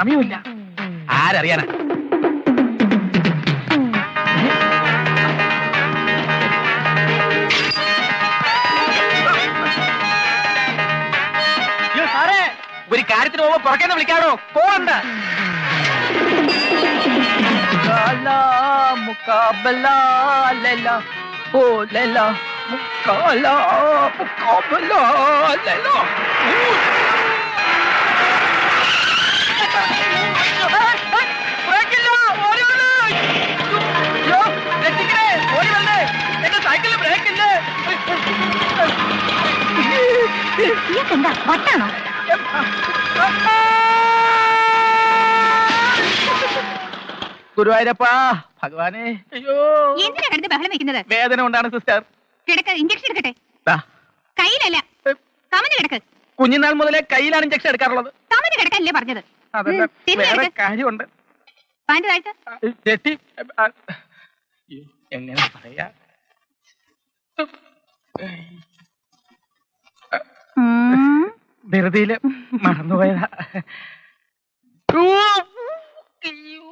സമയമില്ല. ആരറിയാനാ? സാറേ, ഒരു കാര്യത്തിന് പോകുമ്പോ പുറക്കേന്ന് വിളിക്കാടോ. പോകണ്ട. മുക്കാബല ഓ ലല മുക്കാല മുക്കാബല എന്താ വട്ടാണോ? ഗുരുവായൂരപ്പാ ഭഗവാനെ. അയ്യോ, എന്തിനാ കിടന്ന് ബഹളം വെക്കുന്നത്? വേദന കൊണ്ടാണ് സിസ്റ്റർ. കിടക്ക്, ഇഞ്ചക്ഷൻ എടുക്കട്ടെ. കയ്യിലല്ല, കമന്ന് കിടക്ക്. കുഞ്ഞുനാൾ മുതലേ കയ്യിലാണ് ഇഞ്ചക്ഷൻ എടുക്കാറുള്ളത്. കമന്ന് കിടക്കല്ലേ പറഞ്ഞത്? അതല്ല, വേറെ കാര്യമുണ്ട്. പാന്റ് താഴ്ത്ത്. ചെട്ടി എങ്ങനെ പറയാ? ധൃതിയില് മറന്നുപോയതാ. അയ്യോ.